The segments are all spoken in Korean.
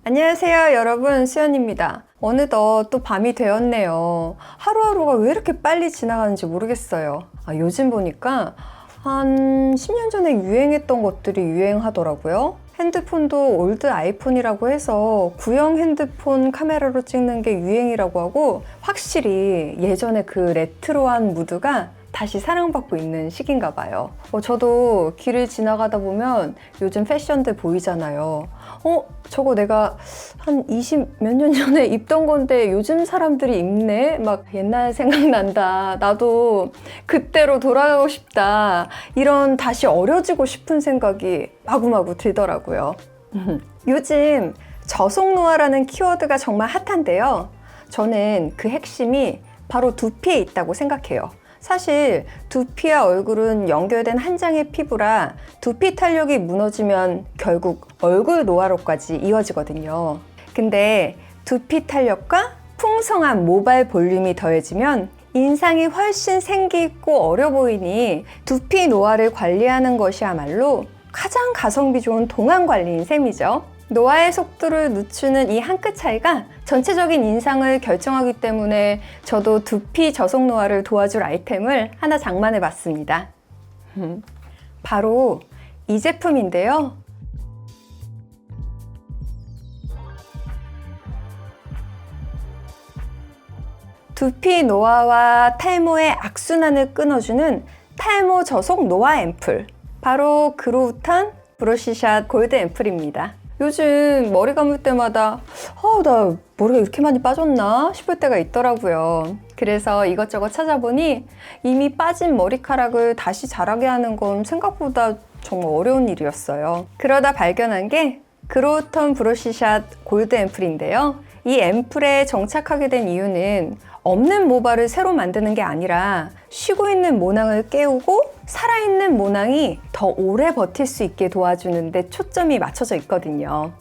안녕하세요 여러분, 수연입니다. 어느덧 또 밤이 되었네요. 하루하루가 왜 이렇게 빨리 지나가는지 모르겠어요. 요즘 보니까 한 10년 전에 유행했던 것들이 유행하더라고요. 핸드폰도 올드 아이폰이라고 해서 구형 핸드폰 카메라로 찍는 게 유행이라고 하고, 확실히 예전에 그 레트로한 무드가 다시 사랑받고 있는 시기인가 봐요. 저도 길을 지나가다 보면 요즘 패션들 보이잖아요. 저거 내가 한 20 몇 년 전에 입던 건데 요즘 사람들이 입네? 막 옛날 생각난다. 나도 그때로 돌아가고 싶다. 이런 다시 어려지고 싶은 생각이 마구마구 들더라고요. 요즘 저속노화라는 키워드가 정말 핫한데요. 저는 그 핵심이 바로 두피에 있다고 생각해요. 사실 두피와 얼굴은 연결된 한 장의 피부라 두피 탄력이 무너지면 결국 얼굴 노화로까지 이어지거든요. 근데 두피 탄력과 풍성한 모발 볼륨이 더해지면 인상이 훨씬 생기 있고 어려 보이니 두피 노화를 관리하는 것이야말로 가장 가성비 좋은 동안 관리인 셈이죠. 노화의 속도를 늦추는 이 한 끗 차이가 전체적인 인상을 결정하기 때문에 저도 두피 저속 노화를 도와줄 아이템을 하나 장만해 봤습니다. 바로 이 제품인데요. 두피 노화와 탈모의 악순환을 끊어주는 탈모 저속 노화 앰플, 바로 그로우턴 브러쉬샷 골드 앰플입니다. 요즘 머리 감을 때마다 나 머리가 이렇게 많이 빠졌나 싶을 때가 있더라고요. 그래서 이것저것 찾아보니 이미 빠진 머리카락을 다시 자라게 하는 건 생각보다 정말 어려운 일이었어요. 그러다 발견한 게 그로우턴 브러쉬샷 골드 앰플인데요. 이 앰플에 정착하게 된 이유는 없는 모발을 새로 만드는 게 아니라 쉬고 있는 모낭을 깨우고 살아있는 모낭이 더 오래 버틸 수 있게 도와주는 데 초점이 맞춰져 있거든요.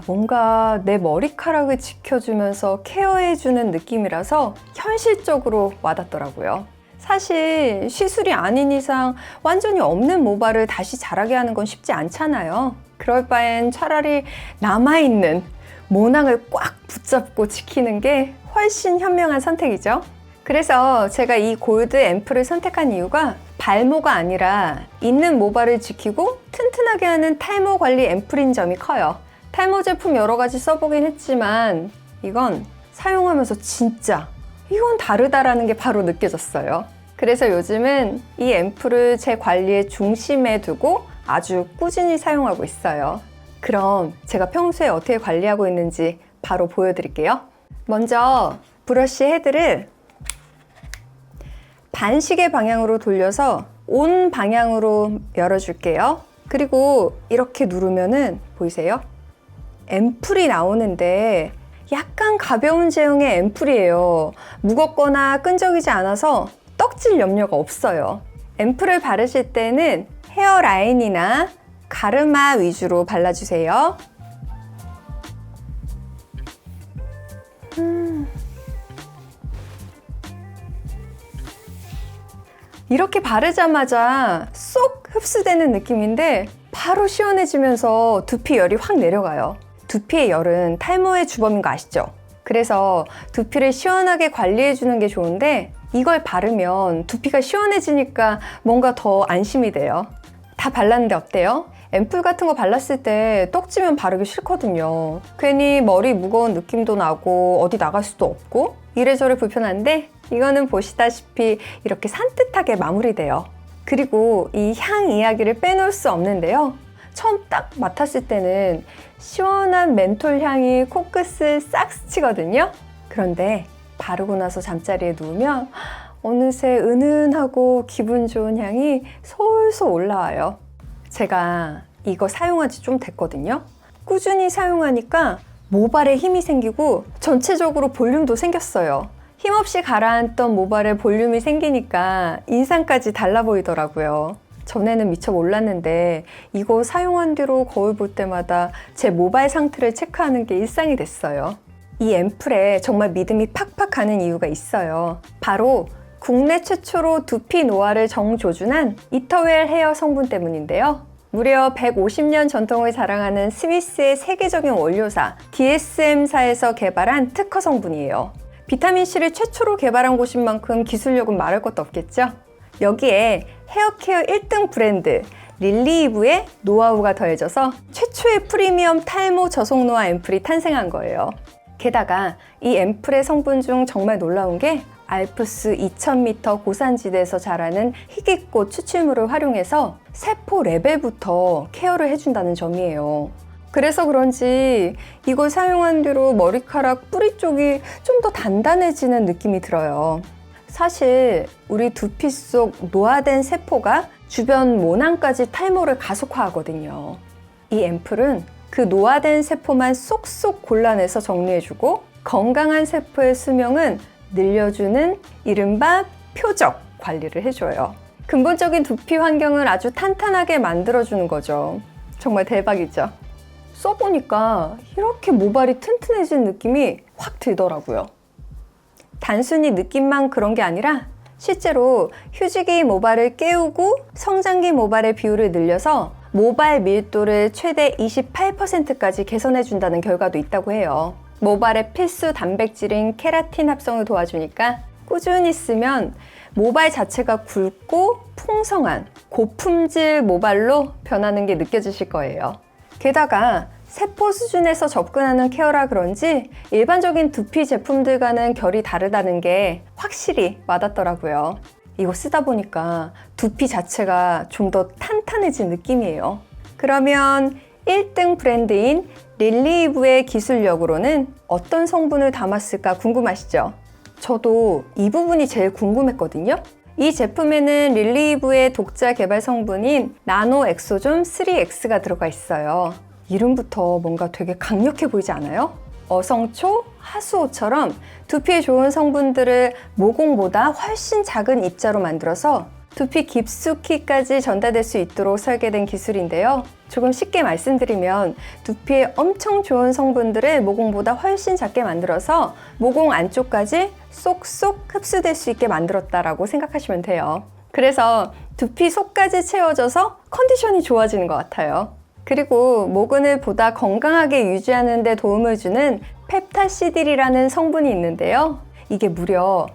뭔가 내 머리카락을 지켜주면서 케어해주는 느낌이라서 현실적으로 와닿더라고요. 사실 시술이 아닌 이상 완전히 없는 모발을 다시 자라게 하는 건 쉽지 않잖아요. 그럴 바엔 차라리 남아있는 모낭을 꽉 붙잡고 지키는 게 훨씬 현명한 선택이죠. 그래서 제가 이 골드 앰플을 선택한 이유가 발모가 아니라 있는 모발을 지키고 튼튼하게 하는 탈모 관리 앰플인 점이 커요. 탈모 제품 여러 가지 써보긴 했지만 이건 사용하면서 진짜 이건 다르다라는 게 바로 느껴졌어요. 그래서 요즘은 이 앰플을 제 관리의 중심에 두고 아주 꾸준히 사용하고 있어요. 그럼 제가 평소에 어떻게 관리하고 있는지 바로 보여드릴게요. 먼저 브러쉬 헤드를 반시계 방향으로 돌려서 온 방향으로 열어줄게요. 그리고 이렇게 누르면은 보이세요? 앰플이 나오는데 약간 가벼운 제형의 앰플이에요. 무겁거나 끈적이지 않아서 떡질 염려가 없어요. 앰플을 바르실 때는 헤어라인이나 가르마 위주로 발라주세요. 이렇게 바르자마자 쏙 흡수되는 느낌인데 바로 시원해지면서 두피 열이 확 내려가요. 두피의 열은 탈모의 주범인 거 아시죠? 그래서 두피를 시원하게 관리해주는 게 좋은데 이걸 바르면 두피가 시원해지니까 뭔가 더 안심이 돼요. 다 발랐는데 어때요? 앰플 같은 거 발랐을 때 떡지면 바르기 싫거든요. 괜히 머리 무거운 느낌도 나고 어디 나갈 수도 없고 이래저래 불편한데 이거는 보시다시피 이렇게 산뜻하게 마무리돼요. 그리고 이 향 이야기를 빼놓을 수 없는데요. 처음 딱 맡았을 때는 시원한 멘톨 향이 코끝을 싹 스치거든요. 그런데 바르고 나서 잠자리에 누우면 어느새 은은하고 기분 좋은 향이 솔솔 올라와요. 제가 이거 사용한 지 좀 됐거든요. 꾸준히 사용하니까 모발에 힘이 생기고 전체적으로 볼륨도 생겼어요. 힘없이 가라앉던 모발에 볼륨이 생기니까 인상까지 달라 보이더라고요. 전에는 미처 몰랐는데 이거 사용한 뒤로 거울 볼 때마다 제 모발 상태를 체크하는 게 일상이 됐어요. 이 앰플에 정말 믿음이 팍팍 가는 이유가 있어요. 바로 국내 최초로 두피 노화를 정조준한 이터웰 헤어 성분 때문인데요. 무려 150년 전통을 자랑하는 스위스의 세계적인 원료사 DSM사에서 개발한 특허 성분이에요. 비타민C를 최초로 개발한 곳인 만큼 기술력은 말할 것도 없겠죠? 여기에 헤어케어 1등 브랜드 릴리이브의 노하우가 더해져서 최초의 프리미엄 탈모 저속 노화 앰플이 탄생한 거예요. 게다가 이 앰플의 성분 중 정말 놀라운 게 알프스 2000m 고산지대에서 자라는 희귀꽃 추출물을 활용해서 세포 레벨부터 케어를 해준다는 점이에요. 그래서 그런지 이걸 사용한 뒤로 머리카락 뿌리 쪽이 좀 더 단단해지는 느낌이 들어요. 사실 우리 두피 속 노화된 세포가 주변 모낭까지 탈모를 가속화하거든요. 이 앰플은 그 노화된 세포만 쏙쏙 골라내서 정리해주고 건강한 세포의 수명은 늘려주는 이른바 표적 관리를 해줘요. 근본적인 두피 환경을 아주 탄탄하게 만들어주는 거죠. 정말 대박이죠? 써보니까 이렇게 모발이 튼튼해진 느낌이 확 들더라고요. 단순히 느낌만 그런 게 아니라 실제로 휴지기 모발을 깨우고 성장기 모발의 비율을 늘려서 모발 밀도를 최대 28%까지 개선해준다는 결과도 있다고 해요. 모발의 필수 단백질인 케라틴 합성을 도와주니까 꾸준히 쓰면 모발 자체가 굵고 풍성한 고품질 모발로 변하는 게 느껴지실 거예요. 게다가 세포 수준에서 접근하는 케어라 그런지 일반적인 두피 제품들과는 결이 다르다는 게 확실히 와닿더라고요. 이거 쓰다 보니까 두피 자체가 좀 더 탄탄해진 느낌이에요. 그러면 1등 브랜드인 릴리이브의 기술력으로는 어떤 성분을 담았을까 궁금하시죠? 저도 이 부분이 제일 궁금했거든요. 이 제품에는 릴리이브의 독자 개발 성분인 나노 엑소존 3X가 들어가 있어요. 이름부터 뭔가 되게 강력해 보이지 않아요? 어성초, 하수오처럼 두피에 좋은 성분들을 모공보다 훨씬 작은 입자로 만들어서 두피 깊숙이까지 전달될 수 있도록 설계된 기술인데요. 조금 쉽게 말씀드리면 두피에 엄청 좋은 성분들을 모공보다 훨씬 작게 만들어서 모공 안쪽까지 쏙쏙 흡수될 수 있게 만들었다라고 생각하시면 돼요. 그래서 두피 속까지 채워져서 컨디션이 좋아지는 것 같아요. 그리고 모근을 보다 건강하게 유지하는 데 도움을 주는 펩타시딜이라는 성분이 있는데요. 이게 무려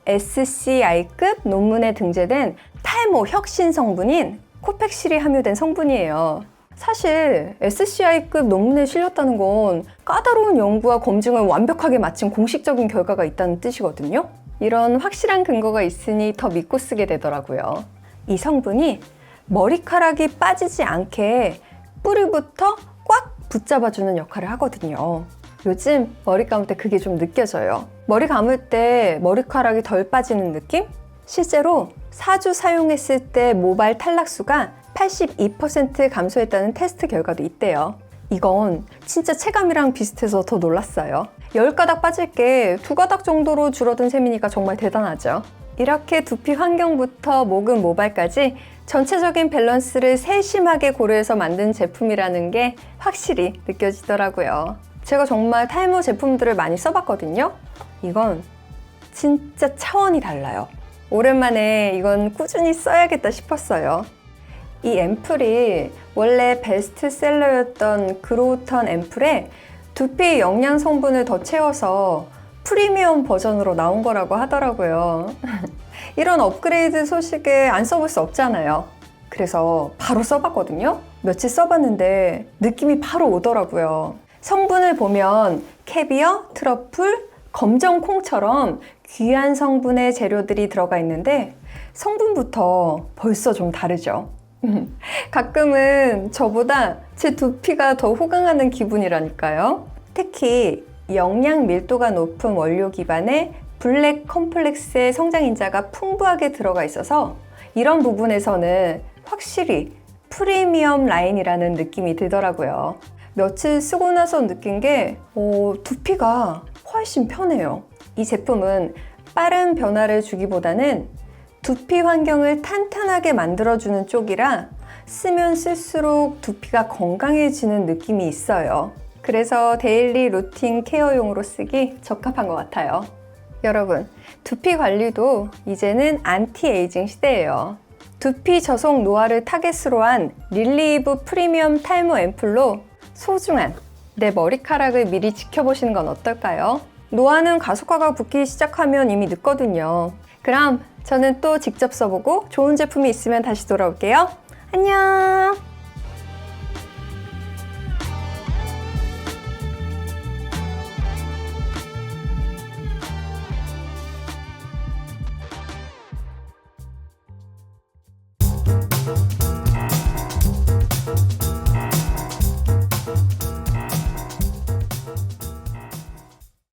SCI급 논문에 등재된 탈모 혁신 성분인 코펙실이 함유된 성분이에요. 사실 SCI급 논문에 실렸다는 건 까다로운 연구와 검증을 완벽하게 마친 공식적인 결과가 있다는 뜻이거든요. 이런 확실한 근거가 있으니 더 믿고 쓰게 되더라고요. 이 성분이 머리카락이 빠지지 않게 뿌리부터 꽉 붙잡아주는 역할을 하거든요. 요즘 머리 감을 때 그게 좀 느껴져요. 머리 감을 때 머리카락이 덜 빠지는 느낌? 실제로 4주 사용했을 때 모발 탈락수가 82% 감소했다는 테스트 결과도 있대요. 이건 진짜 체감이랑 비슷해서 더 놀랐어요. 10가닥 빠질 게 2가닥 정도로 줄어든 셈이니까 정말 대단하죠. 이렇게 두피 환경부터 모근 모발까지 전체적인 밸런스를 세심하게 고려해서 만든 제품이라는 게 확실히 느껴지더라고요. 제가 정말 탈모 제품들을 많이 써봤거든요. 이건 진짜 차원이 달라요. 오랜만에 이건 꾸준히 써야겠다 싶었어요. 이 앰플이 원래 베스트셀러였던 그로우턴 앰플에 두피 영양 성분을 더 채워서 프리미엄 버전으로 나온 거라고 하더라고요. 이런 업그레이드 소식에 안 써볼 수 없잖아요. 그래서 바로 써봤거든요. 며칠 써봤는데 느낌이 바로 오더라고요. 성분을 보면 캐비어, 트러플, 검정콩처럼 귀한 성분의 재료들이 들어가 있는데 성분부터 벌써 좀 다르죠. 가끔은 저보다 제 두피가 더 호강하는 기분이라니까요. 특히 영양 밀도가 높은 원료 기반의 블랙 컴플렉스의 성장인자가 풍부하게 들어가 있어서 이런 부분에서는 확실히 프리미엄 라인이라는 느낌이 들더라고요. 며칠 쓰고 나서 느낀 게 두피가 훨씬 편해요. 이 제품은 빠른 변화를 주기보다는 두피 환경을 탄탄하게 만들어주는 쪽이라 쓰면 쓸수록 두피가 건강해지는 느낌이 있어요. 그래서 데일리 루틴 케어용으로 쓰기 적합한 것 같아요. 여러분, 두피 관리도 이제는 안티에이징 시대예요. 두피 저속 노화를 타겟으로 한 릴리브 프리미엄 탈모 앰플로 소중한 내 머리카락을 미리 지켜보시는 건 어떨까요? 노화는 가속화가 붙기 시작하면 이미 늦거든요. 그럼 저는 또 직접 써보고 좋은 제품이 있으면 다시 돌아올게요. 안녕!